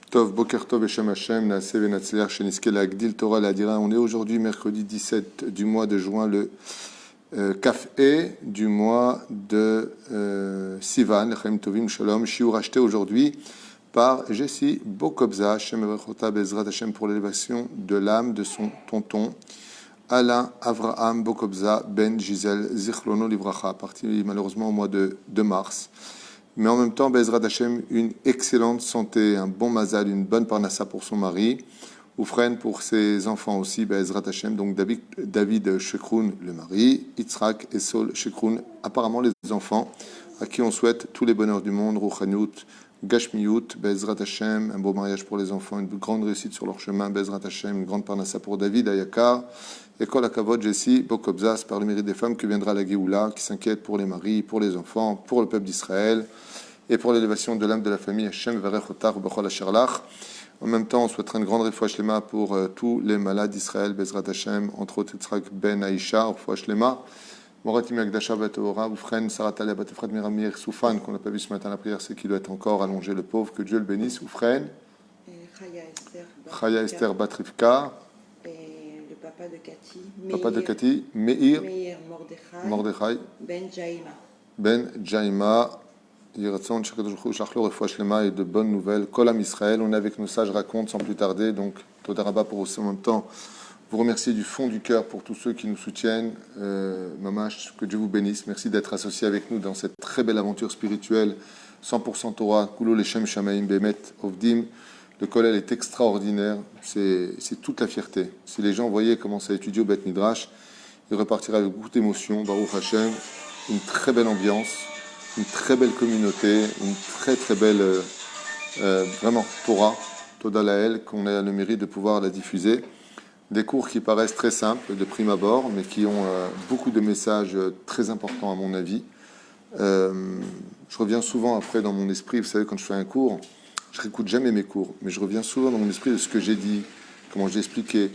Tov, Boker Tov, Eshem Hashem, Naaseh Venatzliach, Sheniske Lagdil Torah Ladira. On est aujourd'hui mercredi 17 du mois de juin, le Kaf E du mois de Sivan, Lechem Tovim Shalom. Shiur acheté aujourd'hui par Jessie Bokobza, Hashem Evrechota Bezrat Hashem pour l'élévation de l'âme de son tonton Alain Avraham Bokobza Ben Gisèle Zichlono Livracha, parti malheureusement au mois de mars. Mais en même temps, Bezrat Hashem, une excellente santé, un bon mazal, une bonne parnassa pour son mari, Oufren pour ses enfants aussi, Bezrat Hashem, donc David Shekroun, le mari, Yitzhak et Sol Shekroun, apparemment les enfants, à qui on souhaite tous les bonheurs du monde, Rouchaniout, Gashmiout, Bezrat Hashem, un beau mariage pour les enfants, une grande réussite sur leur chemin, Bezrat Hashem, une grande parnassa pour David, Ayakar, et Kol Hakavod, Jessie, Bokobzas, par le mérite des femmes que viendra la Géoula, qui s'inquiète pour les maris, pour les enfants, pour le peuple d'Israël, et pour l'élévation de l'âme de la famille Hashem Varechotar Bechol Asherlach. En même temps, on souhaitera une grande refouach lema pour tous les malades d'Israël, Bezrat Hashem, entre autres Yitzhak Ben Aïcha, refouach lema, Moratim Agdasha Batora, Oufren, Saratalia Batefrat Miramir, Soufan, qu'on n'a pas vu ce matin à la prière, c'est qu'il doit être encore allongé, le pauvre, que Dieu le bénisse, Oufren, Chaya Esther Batrivka, le papa de Cathy, Meir Mordechai, Mordechai, Ben Jaima, et de bonnes nouvelles. Kolam Israël, on est avec nos sages racontes sans plus tarder. Donc, Toda Rabba pour aussi en même temps vous remercier du fond du cœur pour tous ceux qui nous soutiennent. Mamash, que Dieu vous bénisse. Merci d'être associés avec nous dans cette très belle aventure spirituelle. 100% Torah, Kulo Leshem Shamaim Bemet Ovdim. Le Kollel est extraordinaire. C'est toute la fierté. Si les gens voyaient comment ça étudie au Bet Midrash, ils repartiraient avec beaucoup d'émotion. Baruch Hashem, une très belle ambiance. Une très belle communauté, une très belle, vraiment, Torah, Toda Lael, qu'on a le mérite de pouvoir la diffuser. Des cours qui paraissent très simples de prime abord, mais qui ont beaucoup de messages très importants à mon avis. Je reviens souvent après dans mon esprit, vous savez, quand je fais un cours, je réécoute jamais mes cours, mais je reviens souvent dans mon esprit de ce que j'ai dit, comment j'ai expliqué.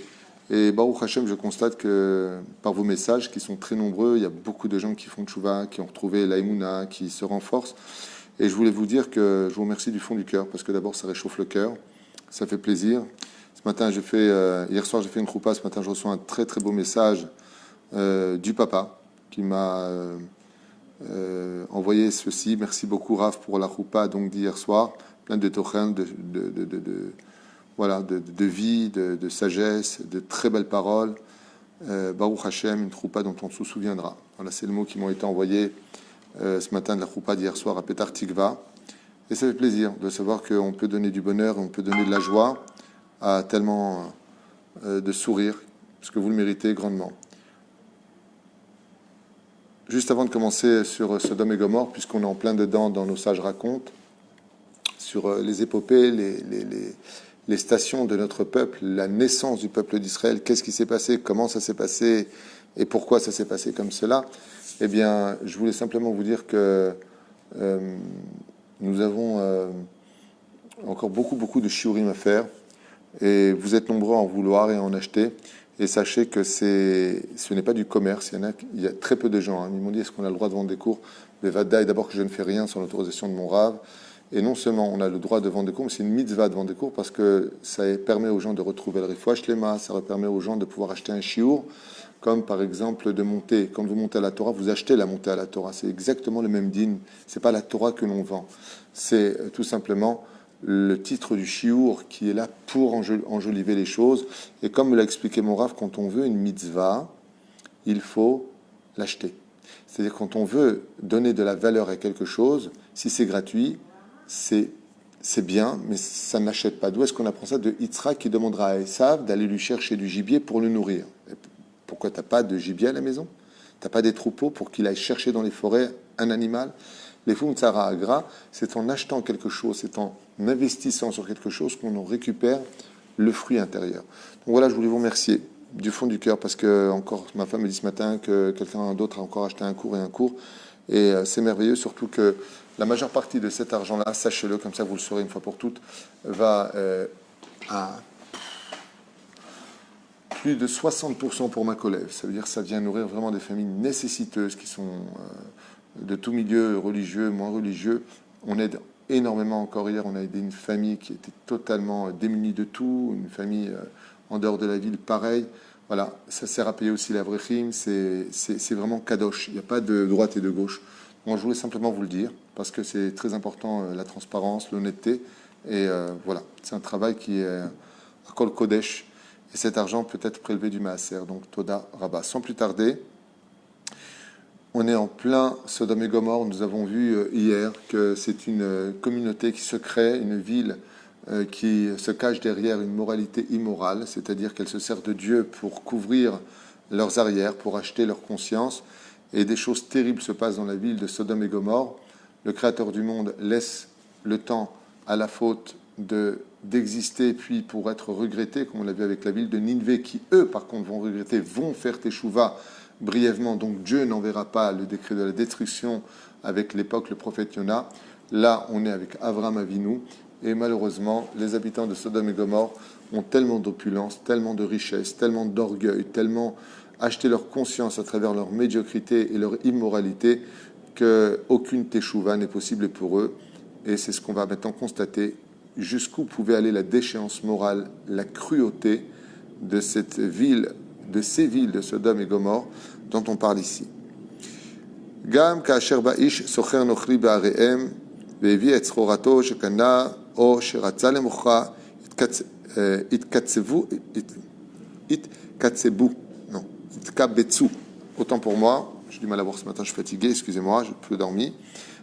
Et Baruch Hashem, je constate que par vos messages, qui sont très nombreux, il y a beaucoup de gens qui font tchouva, qui ont retrouvé l'aïmouna, qui se renforcent. Et je voulais vous dire que je vous remercie du fond du cœur, parce que d'abord, ça réchauffe le cœur, ça fait plaisir. Ce matin, hier soir, j'ai fait une choupa, ce matin, je reçois un très beau message du papa, qui m'a envoyé ceci. Merci beaucoup, Raph, pour la choupa d'hier soir, plein de tochen, voilà, de vie, de sagesse, de très belles paroles. Baruch Hashem, une choupa dont on se souviendra. Voilà, c'est le mot qui m'ont été envoyés ce matin de la choupa d'hier soir à Petar Tikva. Et ça fait plaisir de savoir qu'on peut donner du bonheur, on peut donner de la joie à tellement de sourires, parce que vous le méritez grandement. Juste avant de commencer sur Sodome et Gomorrhe, puisqu'on est en plein dedans dans nos sages racontes, sur les épopées, les stations de notre peuple, la naissance du peuple d'Israël, qu'est-ce qui s'est passé, comment ça s'est passé et pourquoi ça s'est passé comme cela, eh bien, je voulais simplement vous dire que nous avons encore beaucoup de shiurim à faire et vous êtes nombreux à en vouloir et à en acheter. Et sachez que ce n'est pas du commerce, il y a très peu de gens. Ils m'ont dit, est-ce qu'on a le droit de vendre des cours? Mais Vadaï, d'abord que je ne fais rien sans l'autorisation de mon Rav. Et non seulement on a le droit de vendre des cours, mais c'est une mitzvah de vendre des cours parce que ça permet aux gens de retrouver le refouach lema, ça permet aux gens de pouvoir acheter un shiur, comme par exemple de monter. Quand vous montez à la Torah, vous achetez la montée à la Torah. C'est exactement le même din. C'est pas la Torah que l'on vend. C'est tout simplement le titre du shiur qui est là pour enjoliver les choses. Et comme me l'a expliqué mon Rav, quand on veut une mitzvah, il faut l'acheter. C'est-à-dire quand on veut donner de la valeur à quelque chose, si c'est gratuit, c'est bien, mais ça n'achète pas. D'où est-ce qu'on apprend ça? De Yitzhak qui demandera à Esav d'aller lui chercher du gibier pour le nourrir. Et pourquoi tu n'as pas de gibier à la maison? Tu n'as pas des troupeaux pour qu'il aille chercher dans les forêts un animal? Les Fum Tzara Agra, c'est en achetant quelque chose, c'est en investissant sur quelque chose qu'on en récupère le fruit intérieur. Donc voilà, je voulais vous remercier du fond du cœur parce que encore ma femme me dit ce matin que quelqu'un d'autre a encore acheté un cours. Et c'est merveilleux, surtout que la majeure partie de cet argent-là, sachez-le, comme ça vous le saurez une fois pour toutes, va à plus de 60% pour ma collègue. Ça veut dire que ça vient nourrir vraiment des familles nécessiteuses qui sont de tout milieu religieux, moins religieux. On aide énormément. Encore hier, on a aidé une famille qui était totalement démunie de tout, une famille en dehors de la ville, pareil. Voilà, ça sert à payer aussi la Vrechim, c'est vraiment kadosh, il n'y a pas de droite et de gauche. Moi, je voulais simplement vous le dire, parce que c'est très important, la transparence, l'honnêteté, et voilà, c'est un travail qui est à Kol Kodesh, et cet argent peut être prélevé du Maaser, donc Toda Rabba. Sans plus tarder, on est en plein Sodome et Gomorrhe. Nous avons vu hier que c'est une communauté qui se crée, une ville qui se cache derrière une moralité immorale, c'est-à-dire qu'elle se sert de Dieu pour couvrir leurs arrières, pour acheter leur conscience. Et des choses terribles se passent dans la ville de Sodome et Gomorrhe. Le Créateur du monde laisse le temps à la faute d'exister, puis pour être regretté, comme on l'a vu avec la ville de Ninvé, qui eux, par contre, vont regretter, vont faire Teshuvah brièvement. Donc Dieu n'enverra pas le décret de la destruction avec l'époque, le prophète Yona. Là, on est avec Avram Avinu. Et malheureusement, les habitants de Sodome et Gomorrhe ont tellement d'opulence, tellement de richesse, tellement d'orgueil, tellement acheté leur conscience à travers leur médiocrité et leur immoralité qu'aucune teshuva n'est possible pour eux. Et c'est ce qu'on va maintenant constater. Jusqu'où pouvait aller la déchéance morale, la cruauté de cette ville, de ces villes de Sodome et Gomorrhe dont on parle ici. Gam ka'asher ba'ish socher nochri ba'arehem ve'evi et srorato shekana או שרצה למוכרה, התקבצו. Autant pour moi, j'ai du mal à voir ce matin, je suis fatigué, excusez-moi, j'ai peu dormi.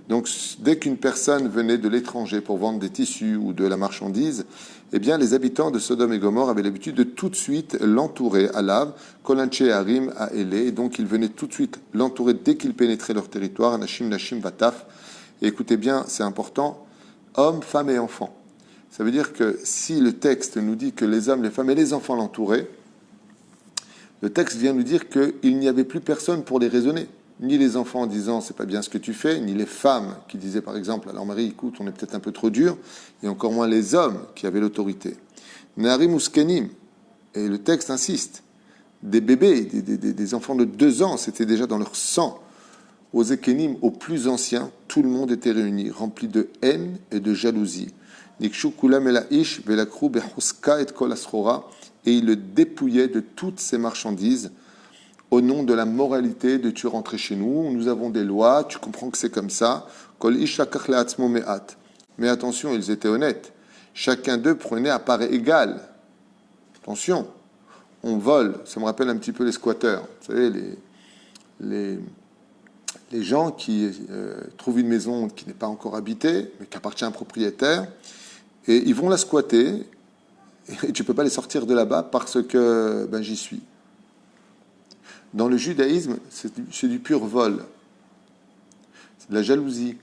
Donc, dès qu'une personne venait de l'étranger pour vendre des tissus ou de la marchandise, eh bien, les habitants de Sodome et Gomorrhe avaient l'habitude de tout de suite l'entourer à Lav, Kolanche Harim à Elé, et donc ils venaient tout de suite l'entourer dès qu'ils pénétraient leur territoire, Nashim, Nashim, Vataf. Et écoutez bien, c'est important, hommes, femmes et enfants. Ça veut dire que si le texte nous dit que les hommes, les femmes et les enfants l'entouraient, le texte vient nous dire qu'il n'y avait plus personne pour les raisonner. Ni les enfants en disant « c'est pas bien ce que tu fais », ni les femmes qui disaient par exemple « alors Marie, écoute, on est peut-être un peu trop dur », et encore moins les hommes qui avaient l'autorité. Narim uskenim, et le texte insiste, des bébés, des enfants de 2 ans, c'était déjà dans leur sang. Aux Ekenim, aux plus anciens, tout le monde était réuni, rempli de haine et de jalousie. Nikshu kulam elaish velakru behuska et kol asrora, et il le dépouillait de toutes ses marchandises au nom de la moralité de tu rentrer chez nous, nous avons des lois, tu comprends que c'est comme ça. Kol ish lakach leatzmo me'at. Mais attention, ils étaient honnêtes. Chacun d'eux prenait à part égale. Attention, on vole, ça me rappelle un petit peu les squatteurs. Vous savez, les gens qui trouvent une maison qui n'est pas encore habitée, mais qui appartient à un propriétaire, et ils vont la squatter, et tu ne peux pas les sortir de là-bas parce que j'y suis. Dans le judaïsme, c'est du pur vol. C'est de la jalousie.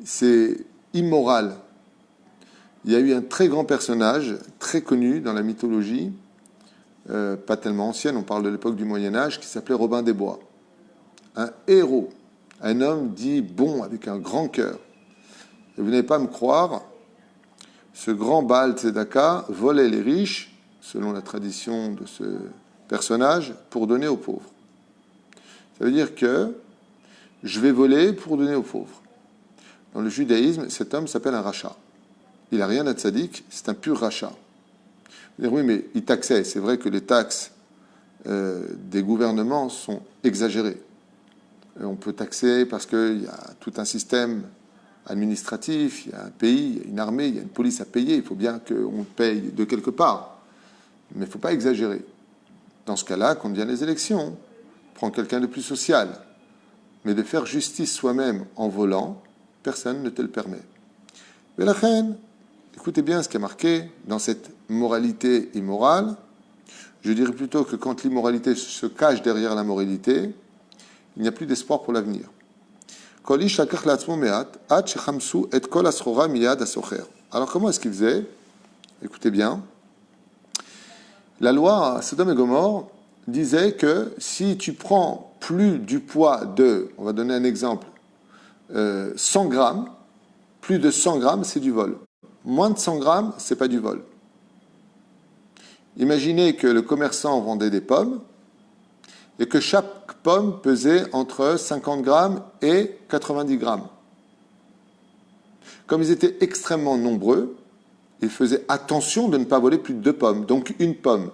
C'est immoral. Il y a eu un très grand personnage, très connu dans la mythologie, pas tellement ancienne, on parle de l'époque du Moyen-Âge, qui s'appelait Robin des Bois. Un héros, un homme dit bon avec un grand cœur. Et vous n'allez pas me croire, ce grand Baal Tzedaka volait les riches, selon la tradition de ce personnage, pour donner aux pauvres. Ça veut dire que je vais voler pour donner aux pauvres. Dans le judaïsme, cet homme s'appelle un rachat. Il n'a rien à tzaddik, c'est un pur rachat. Vous allez dire, oui, mais il taxait. C'est vrai que les taxes des gouvernements sont exagérées. On peut taxer parce qu'il y a tout un système administratif, il y a un pays, il y a une armée, il y a une police à payer. Il faut bien qu'on paye de quelque part. Mais il ne faut pas exagérer. Dans ce cas-là, quand vient les élections, prends quelqu'un de plus social. Mais de faire justice soi-même en volant, personne ne te le permet. Mais la reine, écoutez bien ce qui est marqué dans cette moralité immorale. Je dirais plutôt que quand l'immoralité se cache derrière la moralité, il n'y a plus d'espoir pour l'avenir. Alors comment est-ce qu'il faisait? Écoutez bien. La loi à Sodome et Gomorrhe disait que si tu prends plus du poids de, on va donner un exemple, 100 grammes, plus de 100 grammes, c'est du vol. Moins de 100 grammes, c'est pas du vol. Imaginez que le commerçant vendait des pommes et que chaque pomme pesait entre 50 grammes et 90 grammes. comme ils étaient extrêmement nombreux, ils faisaient attention de ne pas voler plus de 2 pommes, donc une pomme.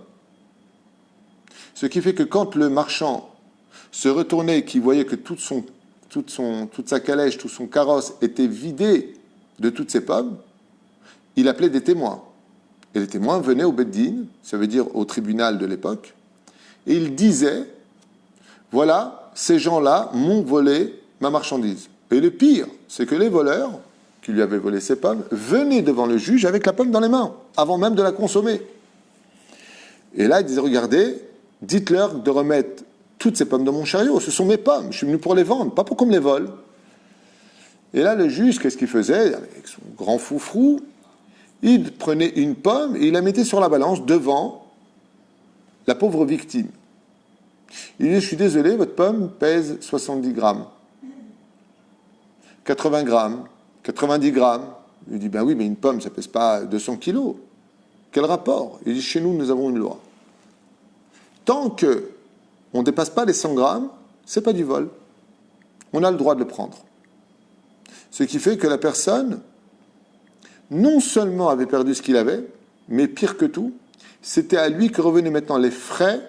Ce qui fait que quand le marchand se retournait et qu'il voyait que toute sa calèche, tout son carrosse était vidé de toutes ces pommes, il appelait des témoins. Et les témoins venaient au Beddin, ça veut dire au tribunal de l'époque, et ils disaient, voilà, ces gens-là m'ont volé ma marchandise. Et le pire, c'est que les voleurs, qui lui avaient volé ces pommes, venaient devant le juge avec la pomme dans les mains, avant même de la consommer. Et là, ils disaient, regardez, dites-leur de remettre toutes ces pommes dans mon chariot, ce sont mes pommes, je suis venu pour les vendre, pas pour qu'on me les vole. Et là, le juge, qu'est-ce qu'il faisait? Avec son grand foufrou, il prenait une pomme et il la mettait sur la balance devant la pauvre victime. Il dit, je suis désolé, votre pomme pèse 70 grammes, 80 grammes, 90 grammes. Il dit, ben oui, mais une pomme, ça ne pèse pas 200 kilos. Quel rapport? Il dit, chez nous, nous avons une loi. Tant que on ne dépasse pas les 100 grammes, ce n'est pas du vol. On a le droit de le prendre. Ce qui fait que la personne, non seulement avait perdu ce qu'il avait, mais pire que tout, c'était à lui que revenaient maintenant les frais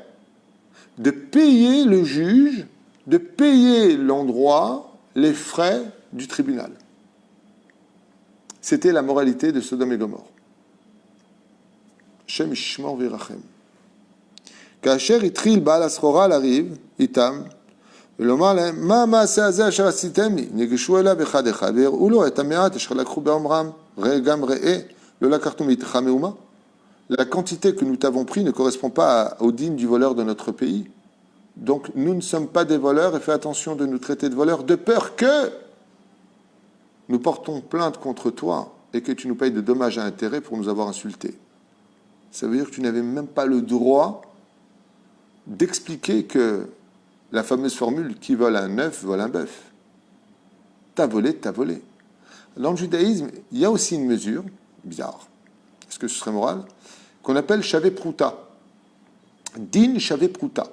de payer le juge, de payer l'endroit, les frais du tribunal. C'était la moralité de Sodome et Gomorrhe. Shem Ishmor Virachem. כאשר התחיל בעל הסחורה לריב איתם ולומר להם מה המעשה הזה אשר עשיתם לי ניגשו אליו אחד אחד והראו לו את המעט אשר לקחו באומרם גם ראה לא לקחנו מאיתך מאומה. La quantité que nous t'avons pris ne correspond pas au digne du voleur de notre pays. Donc nous ne sommes pas des voleurs et fais attention de nous traiter de voleurs de peur que nous portons plainte contre toi et que tu nous payes de dommages à intérêts pour nous avoir insultés. Ça veut dire que tu n'avais même pas le droit d'expliquer que la fameuse formule qui vole un œuf vole un bœuf. T'as volé, t'as volé. Dans le judaïsme, il y a aussi une mesure, bizarre, est-ce que ce serait moral, qu'on appelle shavé prouta. Din shavé prouta.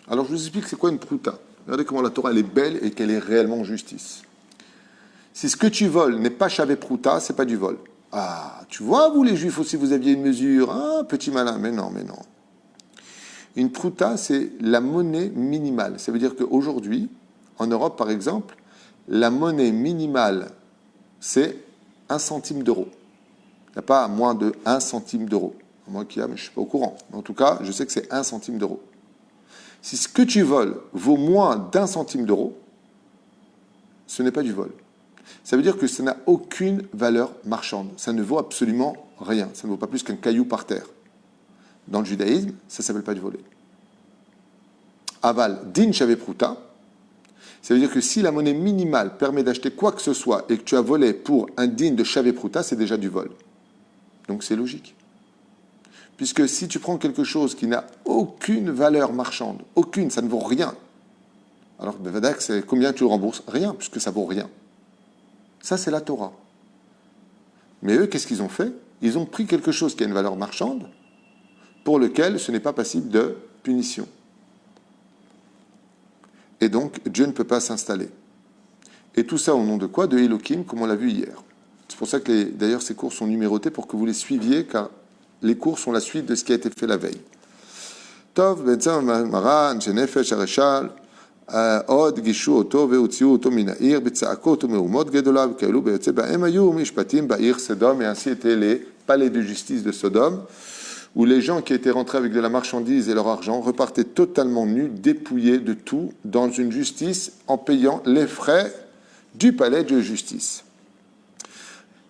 Alors je vous explique c'est quoi une prouta. Regardez comment la Torah elle est belle et qu'elle est réellement justice. Si ce que tu voles n'est pas shavé prouta, c'est pas du vol. Ah, tu vois, vous les juifs aussi, vous aviez une mesure. Ah, petit malin. Mais non, mais non. Une prouta, c'est la monnaie minimale. Ça veut dire qu'aujourd'hui, en Europe, par exemple, la monnaie minimale, c'est 1 centime d'euro. Il n'y a pas moins de 1 centime d'euro. Moi qui a, mais je ne suis pas au courant. Mais en tout cas, je sais que c'est 1 centime d'euro. Si ce que tu voles vaut moins d'1 centime d'euro, ce n'est pas du vol. Ça veut dire que ça n'a aucune valeur marchande. Ça ne vaut absolument rien. Ça ne vaut pas plus qu'un caillou par terre. Dans le judaïsme, ça ne s'appelle pas du voler. Aval, din shavé prouta, ça veut dire que si la monnaie minimale permet d'acheter quoi que ce soit et que tu as volé pour un din de shavé prouta, c'est déjà du vol. Donc c'est logique. Puisque si tu prends quelque chose qui n'a aucune valeur marchande, aucune, ça ne vaut rien, alors Bevadak, c'est combien tu le rembourses? Rien, puisque ça vaut rien. Ça, c'est la Torah. Mais eux, qu'est-ce qu'ils ont fait? Ils ont pris quelque chose qui a une valeur marchande, pour lequel ce n'est pas passible de punition. Et donc, Dieu ne peut pas s'installer. Et tout ça au nom de quoi? De Elohim, comme on l'a vu hier. C'est pour ça que, d'ailleurs, ces cours sont numérotés pour que vous les suiviez, car les cours sont la suite de ce qui a été fait la veille. Tov, Benzam, Maran, Shenefesh, Areshal, עוד גישו אותו והוציאו אותו מן העיר בצעקות ומהומות גדולה וכאלו ביוצא בהם היו משפטים בעיר סדום. Et ainsi étaient les palais de justice de Sodome, où les gens qui étaient rentrés avec de la marchandise et leur argent repartaient totalement nus, dépouillés de tout, dans une justice en payant les frais du palais de justice.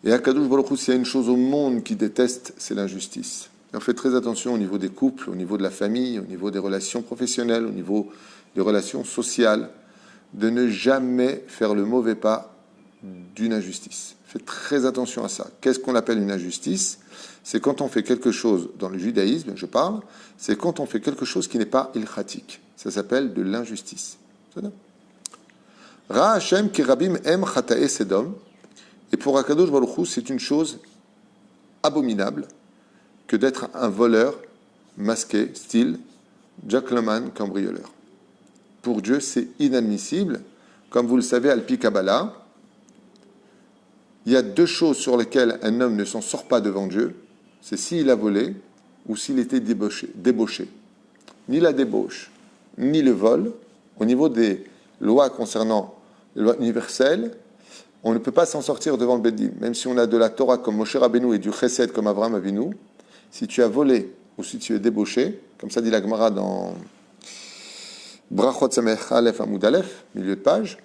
Et à Kadosh Baruch Hu, s'il y a une chose au monde qui déteste, c'est l'injustice. On fait très attention au niveau des couples, au niveau de la famille, au niveau des relations professionnelles, au niveau des relations sociales, de ne jamais faire le mauvais pas d'une injustice. Faites très attention à ça. Qu'est-ce qu'on appelle une injustice? C'est quand on fait quelque chose, dans le judaïsme, je parle, c'est quand on fait quelque chose qui n'est pas ilchatik. Ça s'appelle de l'injustice. Ra Hashem ki rabim em chatae sedom. Et pour Akadosh Baruch Hu, c'est une chose abominable que d'être un voleur masqué, style gentleman cambrioleur. Pour Dieu, c'est inadmissible. Comme vous le savez, Alpi Kabbalah, il y a deux choses sur lesquelles un homme ne s'en sort pas devant Dieu, c'est s'il a volé ou s'il était débauché. Ni la débauche, ni le vol, au niveau des lois concernant les lois universelles, on ne peut pas s'en sortir devant le Beddin. Même si on a de la Torah comme Moshe Rabbeinu et du Chesed comme Abraham Avinu, si tu as volé ou si tu es débauché, comme ça dit la Gemara dans Brachot Samech Aleph Amoud Aleph, milieu de page,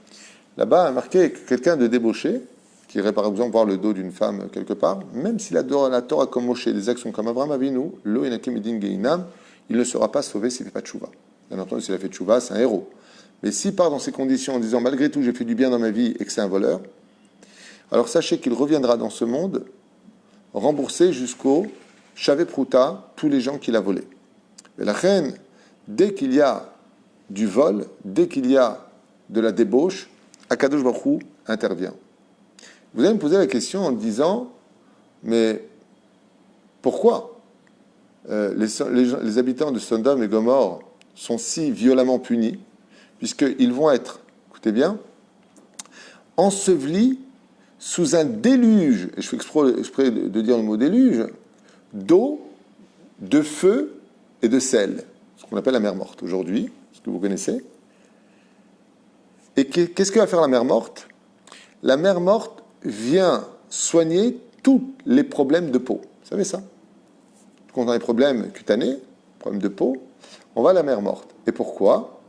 là-bas a marqué quelqu'un de débauché, qui irait par exemple voir le dos d'une femme quelque part, même s'il a la Torah comme Moshe, des actions comme Abraham Avinu, lo enakim edin geinam, il ne sera pas sauvé s'il ne fait pas de tchouva. Bien entendu, s'il a fait de tchouva, c'est un héros. Mais s'il part dans ces conditions en disant malgré tout j'ai fait du bien dans ma vie et que c'est un voleur, alors sachez qu'il reviendra dans ce monde remboursé jusqu'au Shavé Prouta, tous les gens qu'il a volés. Et la reine, dès qu'il y a du vol, dès qu'il y a de la débauche, Akadosh Baruch Hu intervient. Vous allez me poser la question en disant, mais pourquoi les habitants de Sodome et Gomorrhe sont si violemment punis, puisqu'ils vont être, écoutez bien, ensevelis sous un déluge, et je fais exprès de dire le mot déluge, d'eau, de feu et de sel, ce qu'on appelle la mer morte aujourd'hui, ce que vous connaissez. Et qu'est-ce que va faire la mer morte? La mer morte vient soigner tous les problèmes de peau. Vous savez ça? Quand on a des problèmes cutanés, problèmes de peau, on va à la mer morte. Et pourquoi?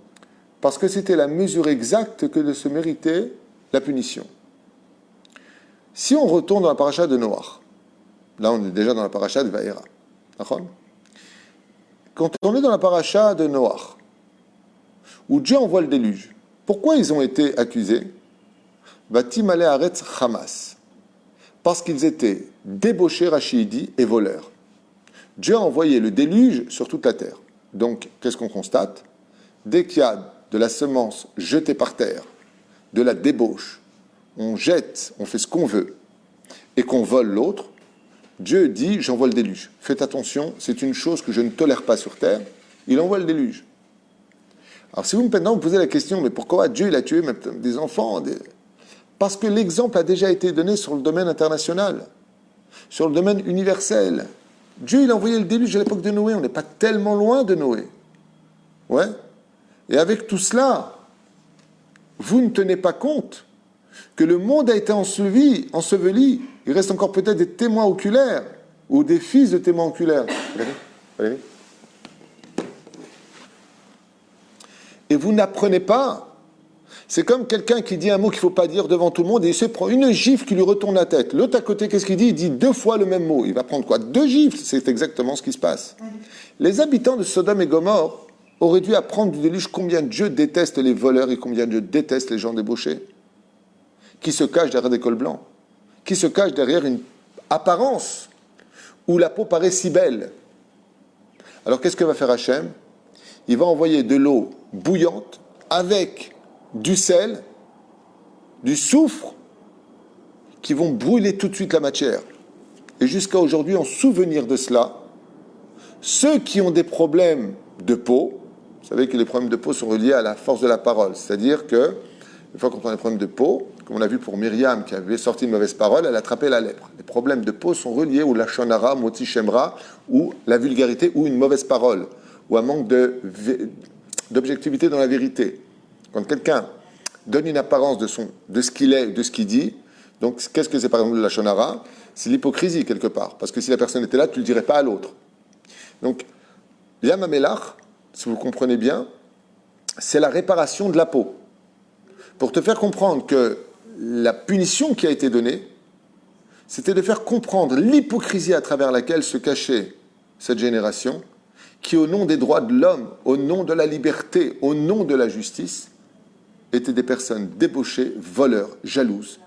Parce que c'était la mesure exacte que de se mériter la punition. Si on retourne dans la paracha de Noach, là on est déjà dans la paracha de Vaïra. Quand on est dans la paracha de Noach, où Dieu envoie le déluge, pourquoi ils ont été accusés? Batim ale haaretz Hamas, parce qu'ils étaient débauchés, rachidi et voleurs. Dieu a envoyé le déluge sur toute la terre. Donc, qu'est-ce qu'on constate? Dès qu'il y a de la semence jetée par terre, de la débauche, on jette, on fait ce qu'on veut, et qu'on vole l'autre, Dieu dit, j'envoie le déluge. Faites attention, c'est une chose que je ne tolère pas sur terre, il envoie le déluge. Alors si vous maintenant me posez la question, mais pourquoi Dieu il a tué des enfants? Parce que l'exemple a déjà été donné sur le domaine international, sur le domaine universel. Dieu il a envoyé le déluge à l'époque de Noé, on n'est pas tellement loin de Noé. Ouais. Et avec tout cela, vous ne tenez pas compte que le monde a été enseveli, il reste encore peut-être des témoins oculaires, ou des fils de témoins oculaires. Allez. Et vous n'apprenez pas. C'est comme quelqu'un qui dit un mot qu'il ne faut pas dire devant tout le monde et il se prend une gifle qui lui retourne la tête. L'autre à côté, qu'est-ce qu'il dit? Il dit 2 fois le même mot. Il va prendre quoi? 2 gifles. C'est exactement ce qui se passe. Les habitants de Sodome et Gomorrhe auraient dû apprendre du déluge combien Dieu déteste les voleurs et combien Dieu déteste les gens débauchés, qui se cachent derrière des cols blancs, qui se cachent derrière une apparence où la peau paraît si belle. Alors qu'est-ce que va faire Hachem? Il va envoyer de l'eau bouillante avec du sel, du soufre, qui vont brûler tout de suite la matière. Et jusqu'à aujourd'hui, en souvenir de cela, ceux qui ont des problèmes de peau, vous savez que les problèmes de peau sont reliés à la force de la parole, c'est-à-dire que, une fois qu'on a des problèmes de peau, comme on l'a vu pour Myriam qui avait sorti une mauvaise parole, elle a attrapé la lèpre. Les problèmes de peau sont reliés au lachon hara, moti shemra, ou la vulgarité, ou une mauvaise parole, ou un manque d'objectivité dans la vérité. Quand quelqu'un donne une apparence de ce qu'il est, de ce qu'il dit, donc qu'est-ce que c'est par exemple le lachon hara? C'est l'hypocrisie quelque part, parce que si la personne était là, tu ne le dirais pas à l'autre. Donc, Yam HaMelach, si vous comprenez bien, c'est la réparation de la peau. Pour te faire comprendre que la punition qui a été donnée, c'était de faire comprendre l'hypocrisie à travers laquelle se cachait cette génération, qui au nom des droits de l'homme, au nom de la liberté, au nom de la justice, étaient des personnes débauchées, voleurs, jalouses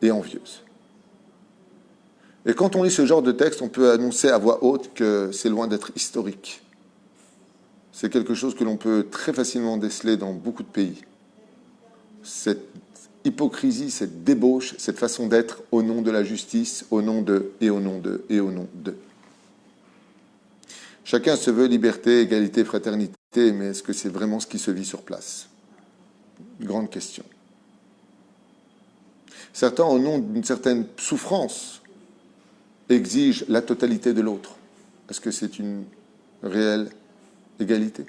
et envieuses. Et quand on lit ce genre de texte, on peut annoncer à voix haute que c'est loin d'être historique. C'est quelque chose que l'on peut très facilement déceler dans beaucoup de pays. Cette hypocrisie, cette débauche, cette façon d'être au nom de la justice, au nom de, et au nom de, et au nom de. Chacun se veut liberté, égalité, fraternité, mais est-ce que c'est vraiment ce qui se vit sur place? Grande question. Certains, au nom d'une certaine souffrance, exigent la totalité de l'autre. Est-ce que c'est une réelle égalité?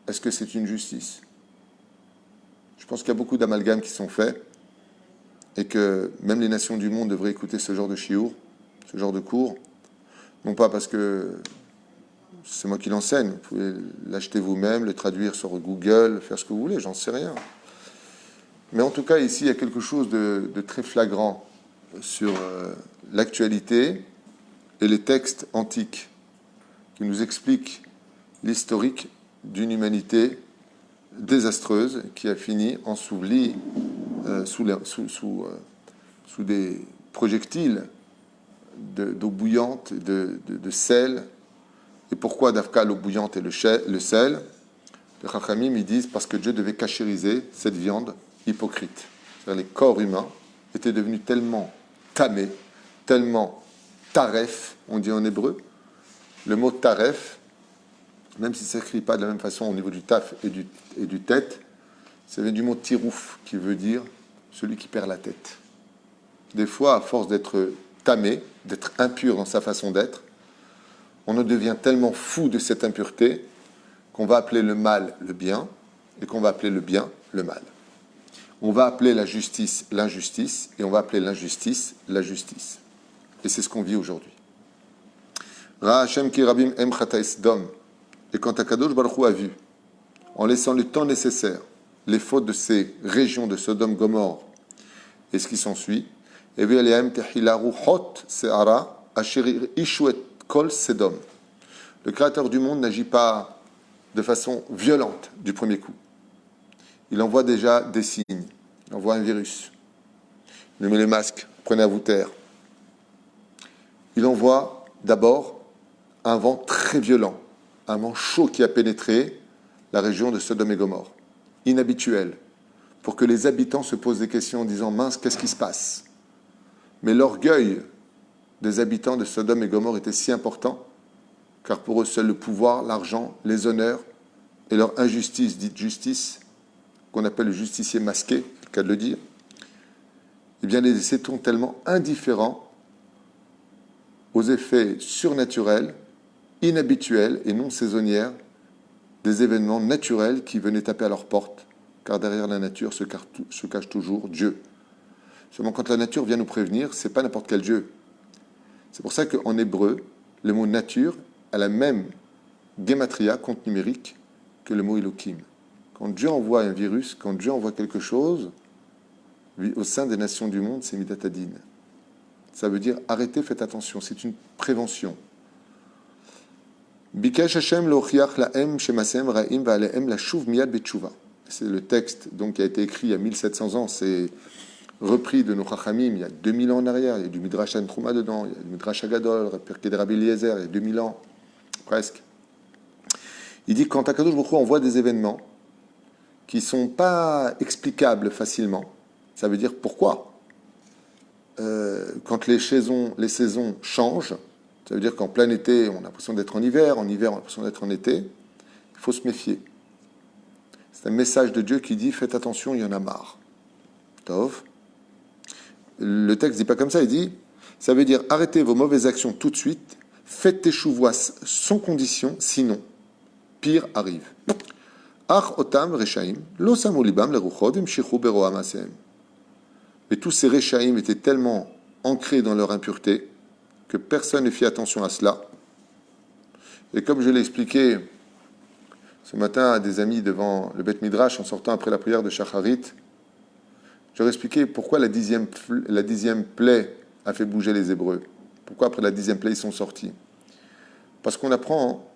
Est-ce que c'est une justice? Je pense qu'il y a beaucoup d'amalgames qui sont faits et que même les nations du monde devraient écouter ce genre de chiour, ce genre de cours, non pas parce que c'est moi qui l'enseigne, vous pouvez l'acheter vous-même, le traduire sur Google, faire ce que vous voulez, j'en sais rien. Mais en tout cas, ici, il y a quelque chose de très flagrant sur l'actualité et les textes antiques qui nous expliquent l'historique d'une humanité désastreuse qui a fini ensevelie sous des projectiles d'eau bouillante, de sel. Et pourquoi d'Afka l'eau bouillante et le sel? Les Chachamim, ils disent parce que Dieu devait cachériser cette viande hypocrite. C'est-à-dire les corps humains étaient devenus tellement tamés, tellement taref, on dit en hébreu. Le mot taref, même si ça ne s'écrit pas de la même façon au niveau du taf et du tête, ça vient du mot tirouf, qui veut dire celui qui perd la tête. Des fois, à force d'être tamé, d'être impur dans sa façon d'être, on en devient tellement fou de cette impureté qu'on va appeler le mal le bien et qu'on va appeler le bien le mal. On va appeler la justice l'injustice et on va appeler l'injustice la justice. Et c'est ce qu'on vit aujourd'hui. Ra Hashem ki rabim em chata Sodom. Et quand Akadosh Baruch Hu a vu, en laissant le temps nécessaire, les fautes de ces régions de Sodome, Gomorre et ce qui s'ensuit, et le Créateur du monde n'agit pas de façon violente du premier coup. Il envoie déjà des signes. Il envoie un virus. Il met les masques, prenez à vous taire. Il envoie d'abord un vent très violent, un vent chaud qui a pénétré la région de Sodome et Gomorre, inhabituel, pour que les habitants se posent des questions en disant « Mince, qu'est-ce qui se passe ?» Mais l'orgueil des habitants de Sodome et Gomorre était si important, car pour eux seul le pouvoir, l'argent, les honneurs et leur injustice, dite justice, qu'on appelle le justicier masqué, c'est le cas de le dire, eh bien les laissait-on tellement indifférents aux effets surnaturels, inhabituels et non saisonnières des événements naturels qui venaient taper à leur porte, car derrière la nature se cache toujours Dieu. Seulement quand la nature vient nous prévenir, c'est pas n'importe quel Dieu. C'est pour ça qu'en hébreu, le mot nature a la même gematria, compte numérique, que le mot Elohim. Quand Dieu envoie un virus, quand Dieu envoie quelque chose, au sein des nations du monde, c'est Midatadin. Ça veut dire arrêtez, faites attention, c'est une prévention. Bikesh Hashem lochiach laem shemasem ra'im va'aleem lashuv miyad betshuva. C'est le texte donc, qui a été écrit il y a 1700 ans, c'est repris de nos Chachamim il y a 2000 ans en arrière, il y a du Midrash Trouma dedans, il y a du Midrash Agadol, Pirkei de Rabbi Eliezer, il y a 2000 ans, presque. Il dit que quand Akadosh Baruch Hu envoie des événements qui ne sont pas explicables facilement, ça veut dire pourquoi. Quand les saisons changent, ça veut dire qu'en plein été, on a l'impression d'être en hiver on a l'impression d'être en été, il faut se méfier. C'est un message de Dieu qui dit, faites attention, il y en a marre. Tov. Le texte ne dit pas comme ça, il dit, ça veut dire arrêtez vos mauvaises actions tout de suite, faites teshuva sans condition, sinon, pire arrive. Ach otam reshaim, lo samu libam leruchod imshichu beroam aseem. Et tous ces reshaim étaient tellement ancrés dans leur impureté que personne ne fit attention à cela. Et comme je l'ai expliqué ce matin à des amis devant le Beth Midrash en sortant après la prière de Shacharit, j'aurais expliqué pourquoi la dixième plaie a fait bouger les Hébreux. Pourquoi après la 10e plaie ils sont sortis. Parce qu'on apprend,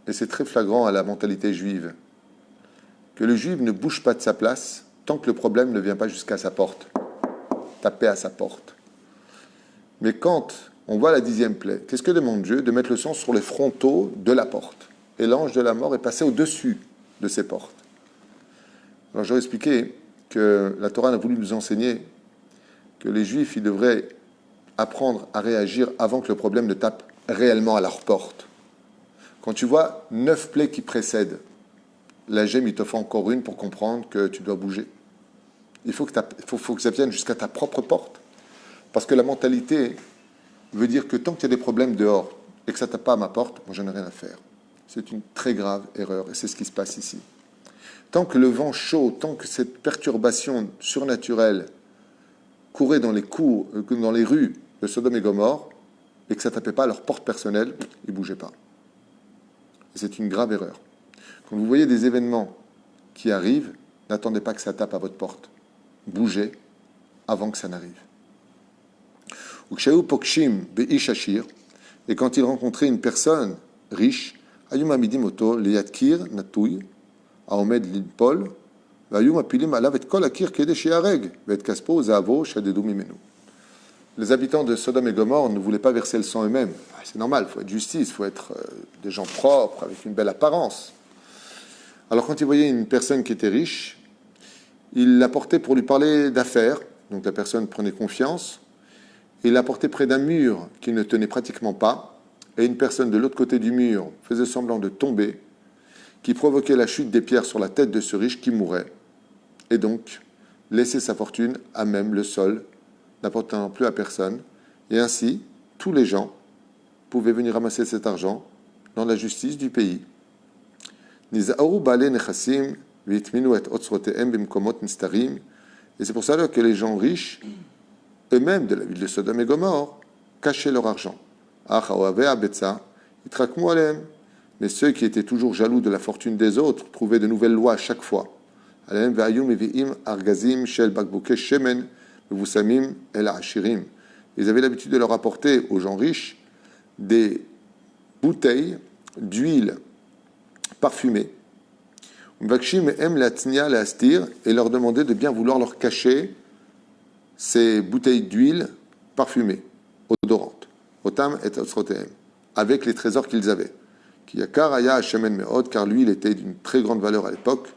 et c'est très flagrant à la mentalité juive, que le juif ne bouge pas de sa place tant que le problème ne vient pas jusqu'à sa porte, taper à sa porte. Mais quand on voit la 10e plaie, qu'est-ce que demande Dieu? De mettre le sang sur les frontaux de la porte. Et l'ange de la mort est passé au-dessus de ces portes. Alors j'aurais expliqué que la Torah a voulu nous enseigner que les Juifs, ils devraient apprendre à réagir avant que le problème ne tape réellement à leur porte. Quand tu vois 9 plaies qui précèdent, la gemme, il te fait encore une pour comprendre que tu dois bouger. Il faut que ça vienne jusqu'à ta propre porte. Parce que la mentalité veut dire que tant qu'il y a des problèmes dehors et que ça ne tape pas à ma porte, moi, je n'ai rien à faire. C'est une très grave erreur et c'est ce qui se passe ici. Tant que le vent chaud, tant que cette perturbation surnaturelle courait dans les rues de Sodome et Gomorrhe et que ça ne tapait pas à leur porte personnelle, ils ne bougeaient pas. Et c'est une grave erreur. Quand vous voyez des événements qui arrivent, n'attendez pas que ça tape à votre porte. Bougez avant que ça n'arrive. Et quand il rencontrait une personne riche, Ayum Amidimoto, Liatkir, Natouy, Aomed Linpol, Ayum Apilim Alav et Kol Akir Kedeshiareg, Vet Kaspo, Zavo, Shadedou Mimenu. Les habitants de Sodome et Gomorre ne voulaient pas verser le sang eux-mêmes. C'est normal, il faut être justice, il faut être des gens propres, avec une belle apparence. Alors quand il voyait une personne qui était riche, il l'apportait pour lui parler d'affaires, donc la personne prenait confiance, et il l'apportait près d'un mur qui ne tenait pratiquement pas, et une personne de l'autre côté du mur faisait semblant de tomber, qui provoquait la chute des pierres sur la tête de ce riche qui mourait, et donc laissait sa fortune à même le sol, n'apportant plus à personne, et ainsi tous les gens pouvaient venir ramasser cet argent dans la justice du pays. Et c'est pour ça que les gens riches, eux-mêmes de la ville de Sodome et Gomorre, cachaient leur argent. Mais ceux qui étaient toujours jaloux de la fortune des autres trouvaient de nouvelles lois à chaque fois. Ils avaient l'habitude de leur apporter aux gens riches des bouteilles d'huile parfumée. Et leur demander de bien vouloir leur cacher ces bouteilles d'huile parfumée, odorantes, avec les trésors qu'ils avaient. Car lui, il était d'une très grande valeur à l'époque.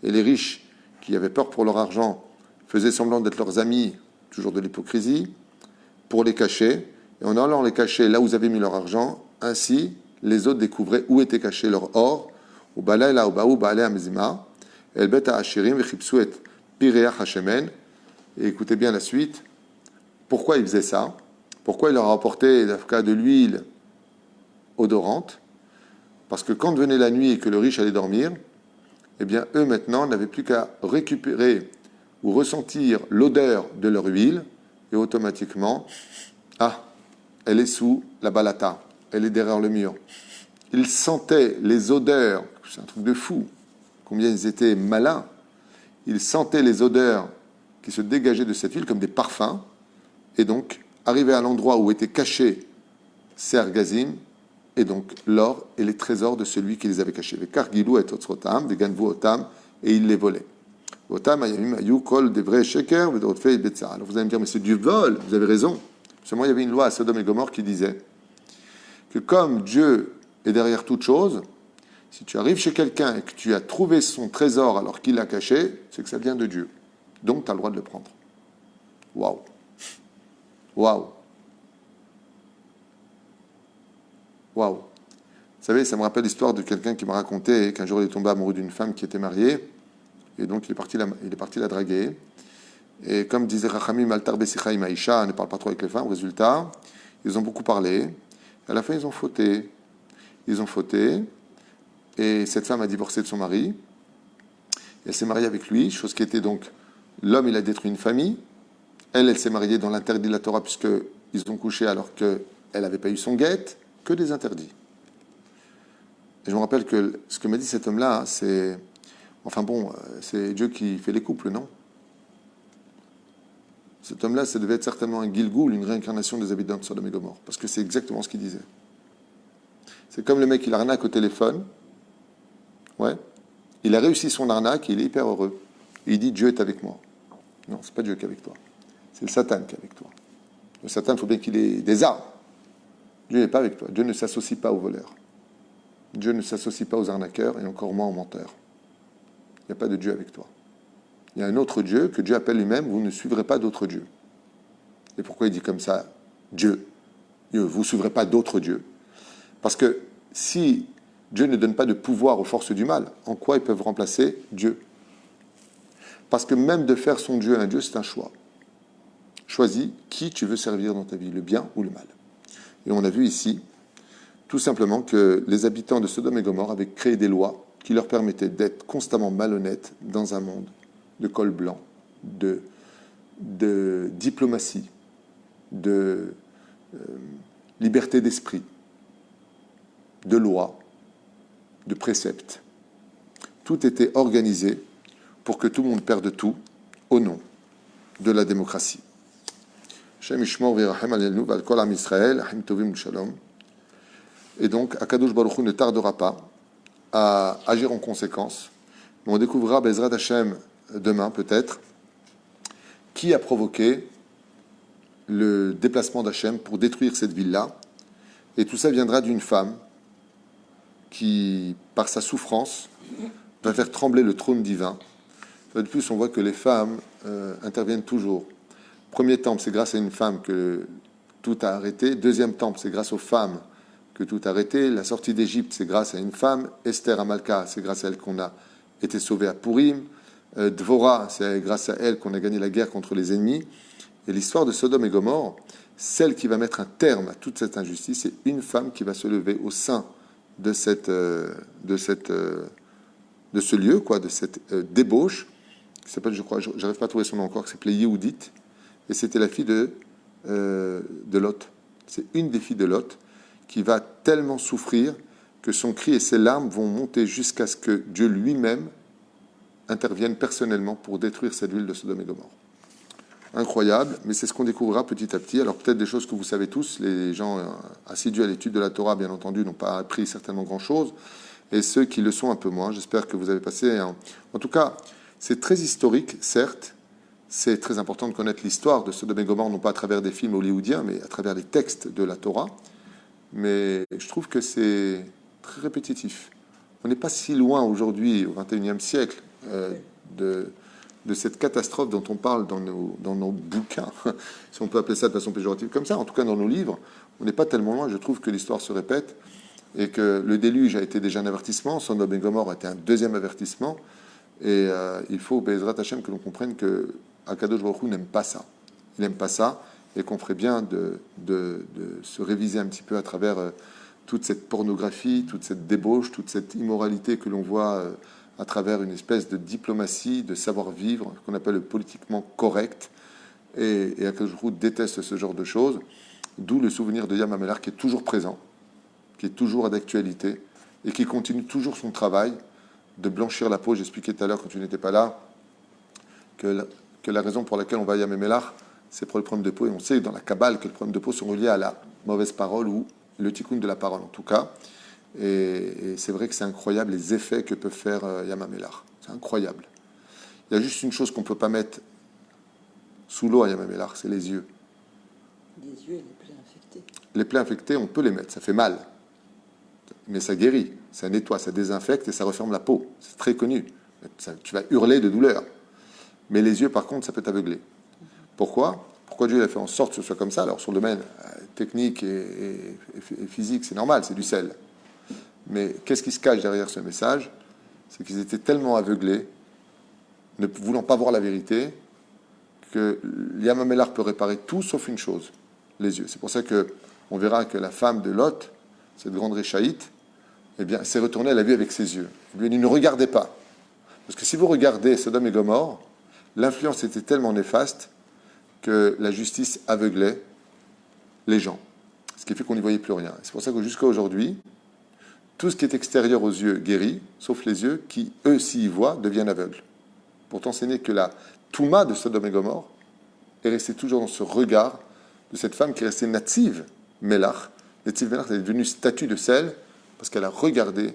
Et les riches, qui avaient peur pour leur argent, faisaient semblant d'être leurs amis, toujours de l'hypocrisie, pour les cacher. Et en allant les cacher là où ils avaient mis leur argent, ainsi, les autres découvraient où était caché leur or. Et écoutez bien la suite. Pourquoi ils faisaient ça? Pourquoi ils leur apportaient de l'huile odorante? Parce que quand venait la nuit et que le riche allait dormir, eh bien eux maintenant n'avaient plus qu'à récupérer ou ressentir l'odeur de leur huile et automatiquement, elle est sous la balata, elle est derrière le mur. Ils sentaient les odeurs, c'est un truc de fou, combien ils étaient malins. Ils sentaient les odeurs qui se dégageaient de cette huile comme des parfums, et donc arrivaient à l'endroit où étaient cachés ces argazim, et donc l'or et les trésors de celui qui les avait cachés. Les kargilou et otsrotam, des ganvu otam, et ils les volaient. Otam ayamim ayu kol des vrais sheker, alors vous allez me dire, mais c'est du vol, vous avez raison. Seulement il y avait une loi à Sodome et Gomorre qui disait que comme Dieu est derrière toute chose, si tu arrives chez quelqu'un et que tu as trouvé son trésor alors qu'il l'a caché, c'est que ça vient de Dieu. Donc tu as le droit de le prendre. Waouh! Waouh! Waouh! Vous savez, ça me rappelle l'histoire de quelqu'un qui m'a raconté qu'un jour il est tombé amoureux d'une femme qui était mariée, et donc il est parti la draguer. Et comme disait Rachamim Altar Besicha Imaïcha, ne parle pas trop avec les femmes, résultat, ils ont beaucoup parlé. À la fin, ils ont fauté. Et cette femme a divorcé de son mari. Elle s'est mariée avec lui, chose qui était donc, l'homme, il a détruit une famille. Elle s'est mariée dans l'interdit de la Torah, puisqu'ils ont couché alors qu'elle n'avait pas eu son guet, que des interdits. Et je me rappelle que ce que m'a dit cet homme-là, c'est Dieu qui fait les couples, non? Cet homme-là, ça devait être certainement un Gilgoul, une réincarnation des habitants de Sodome et Gomorre, parce que c'est exactement ce qu'il disait. C'est comme le mec, il arnaque au téléphone. Ouais. Il a réussi son arnaque et il est hyper heureux. Et il dit, Dieu est avec moi. Non, c'est pas Dieu qui est avec toi. C'est le Satan qui est avec toi. Le Satan, il faut bien qu'il ait des armes. Dieu n'est pas avec toi. Dieu ne s'associe pas aux voleurs. Dieu ne s'associe pas aux arnaqueurs et encore moins aux menteurs. Il n'y a pas de Dieu avec toi. Il y a un autre Dieu que Dieu appelle lui-même, vous ne suivrez pas d'autres dieux. Et pourquoi il dit comme ça, Dieu? Vous ne suivrez pas d'autres dieux. Parce que si Dieu ne donne pas de pouvoir aux forces du mal, en quoi ils peuvent remplacer Dieu? Parce que même de faire son Dieu un Dieu, c'est un choix. Choisis qui tu veux servir dans ta vie, le bien ou le mal. Et on a vu ici, tout simplement, que les habitants de Sodome et Gomorrhe avaient créé des lois qui leur permettaient d'être constamment malhonnêtes dans un monde de col blanc, de diplomatie, de liberté d'esprit, de loi, de préceptes. Tout était organisé pour que tout le monde perde tout au nom de la démocratie. Et donc, Akadosh Baruch Hu ne tardera pas à agir en conséquence. On découvrira Bezrat Hashem demain, peut-être, qui a provoqué le déplacement d'Hachem pour détruire cette ville-là. Et tout ça viendra d'une femme qui, par sa souffrance, va faire trembler le trône divin. De plus, on voit que les femmes interviennent toujours. Premier temple, c'est grâce à une femme que tout a arrêté. Deuxième temple, c'est grâce aux femmes que tout a arrêté. La sortie d'Égypte, c'est grâce à une femme. Esther Amalka, c'est grâce à elle qu'on a été sauvé à Purim. Dvorah, c'est grâce à elle qu'on a gagné la guerre contre les ennemis. Et l'histoire de Sodome et Gomorrhe, celle qui va mettre un terme à toute cette injustice, c'est une femme qui va se lever au sein de ce lieu, quoi, de cette débauche, qui s'appelle, je crois, j'arrive pas à trouver son nom encore, qui s'appelait Yehudit, et c'était la fille de Lot. C'est une des filles de Lot qui va tellement souffrir que son cri et ses larmes vont monter jusqu'à ce que Dieu lui-même intervienne personnellement pour détruire cette ville de Sodome et Gomorrhe. Incroyable, mais c'est ce qu'on découvrira petit à petit. Alors peut-être des choses que vous savez tous, les gens assidus à l'étude de la Torah, bien entendu, n'ont pas appris certainement grand-chose, et ceux qui le sont un peu moins. J'espère que vous avez passé En tout cas, c'est très historique, certes. C'est très important de connaître l'histoire de Sodome et Gomorrhe, non pas à travers des films hollywoodiens, mais à travers les textes de la Torah. Mais je trouve que c'est très répétitif. On n'est pas si loin aujourd'hui, au XXIe siècle, de cette catastrophe dont on parle dans nos bouquins, si on peut appeler ça de façon péjorative comme ça, en tout cas dans nos livres. On n'est pas tellement loin. Je trouve que l'histoire se répète et que le déluge a été déjà un avertissement, Sodome et Gomorrhe a été un deuxième avertissement, et il faut, Bezrat Hashem, que l'on comprenne que Akadosh Baruch Hu n'aime pas ça. Il n'aime pas ça, et qu'on ferait bien de se réviser un petit peu à travers toute cette pornographie, toute cette débauche, toute cette immoralité que l'on voit à travers une espèce de diplomatie, de savoir-vivre, qu'on appelle le politiquement correct, et Akadosh Baruch Hu déteste ce genre de choses, d'où le souvenir de Yam HaMelach qui est toujours présent, qui est toujours d'actualité, et qui continue toujours son travail de blanchir la peau. J'expliquais tout à l'heure, quand tu n'étais pas là, que la raison pour laquelle on va à Yam HaMelach, c'est pour le problème de peau, et on sait dans la Kabbale que le problème de peau sont reliés à la mauvaise parole, ou le tikkun de la parole en tout cas, et c'est vrai que c'est incroyable les effets que peut faire Yam HaMelach. C'est incroyable. Il y a juste une chose qu'on ne peut pas mettre sous l'eau à Yam HaMelach, c'est les yeux. Les yeux et les plaies infectées. Les plaies infectées, on peut les mettre, ça fait mal. Mais ça guérit, ça nettoie, ça désinfecte et ça referme la peau. C'est très connu. Tu vas hurler de douleur. Mais les yeux, par contre, ça peut t'aveugler. Pourquoi Dieu a fait en sorte que ce soit comme ça? Alors, sur le domaine technique et physique, c'est normal, c'est du sel. Mais qu'est-ce qui se cache derrière ce message? C'est qu'ils étaient tellement aveuglés, ne voulant pas voir la vérité, que Yam HaMelach peut réparer tout sauf une chose, les yeux. C'est pour ça qu'on verra que la femme de Lot, cette grande réchaïte, eh bien, s'est retournée à la vue avec ses yeux. Elle lui a dit, ne regardez pas. Parce que si vous regardez Sodome et Gomorrhe, l'influence était tellement néfaste que la justice aveuglait les gens. Ce qui fait qu'on n'y voyait plus rien. C'est pour ça que jusqu'à aujourd'hui, tout ce qui est extérieur aux yeux guérit, sauf les yeux qui, eux, s'ils y voient, deviennent aveugles. Pourtant, ce n'est que la Touma de Sodome et Gomorrhe est restée toujours dans ce regard de cette femme qui est restée native, Melach. Native Melach est devenue statue de sel parce qu'elle a regardé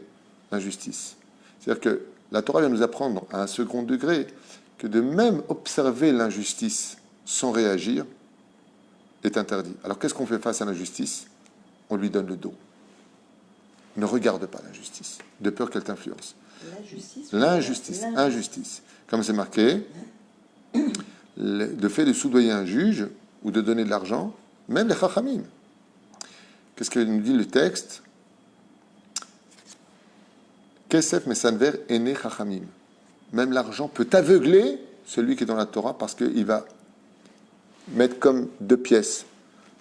l'injustice. C'est-à-dire que la Torah vient nous apprendre à un second degré que de même observer l'injustice sans réagir est interdit. Alors qu'est-ce qu'on fait face à l'injustice? On lui donne le dos. Ne regarde pas l'injustice, de peur qu'elle t'influence. L'injustice. Comme c'est marqué, le fait de soudoyer un juge ou de donner de l'argent, même les chachamim. Qu'est-ce que nous dit le texte? Kesef mesanver ene chachamim. Même l'argent peut aveugler celui qui est dans la Torah parce qu'il va mettre comme 2 pièces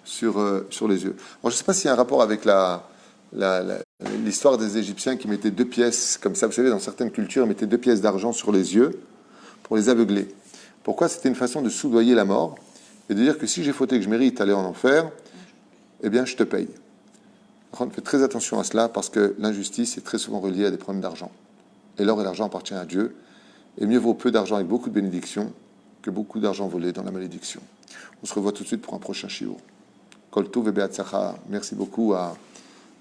sur les yeux. Alors, je ne sais pas s'il y a un rapport avec l'histoire des Égyptiens qui mettaient 2 pièces, comme ça, vous savez, dans certaines cultures, ils mettaient 2 pièces d'argent sur les yeux pour les aveugler. Pourquoi? C'était une façon de soudoyer la mort et de dire que si j'ai fauté et que je mérite d'aller en enfer, eh bien, je te paye. On fait très attention à cela parce que l'injustice est très souvent reliée à des problèmes d'argent. Et l'or et l'argent appartiennent à Dieu. Et mieux vaut peu d'argent avec beaucoup de bénédictions que beaucoup d'argent volé dans la malédiction. On se revoit tout de suite pour un prochain shiur. Kol Tov et Be'atzlacha. Merci beaucoup à...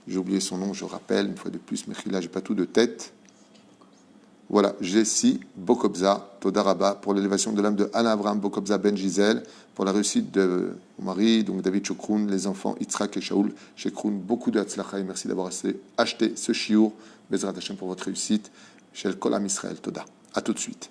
J'ai oublié son nom, je rappelle une fois de plus, mais là, j'ai pas tout de tête. Voilà, Jessie Bokobza, Todaraba, pour l'élévation de l'âme de Anna Abraham Bokobza Ben Gisèle, pour la réussite de mon mari, donc David Chokroun, les enfants Yitzhak et Shaoul Chekroun, beaucoup de Hatzlacha et merci d'avoir acheté ce shiur. Bezrat Hashem pour votre réussite. Shel Kol Am Israël, Toda. À tout de suite.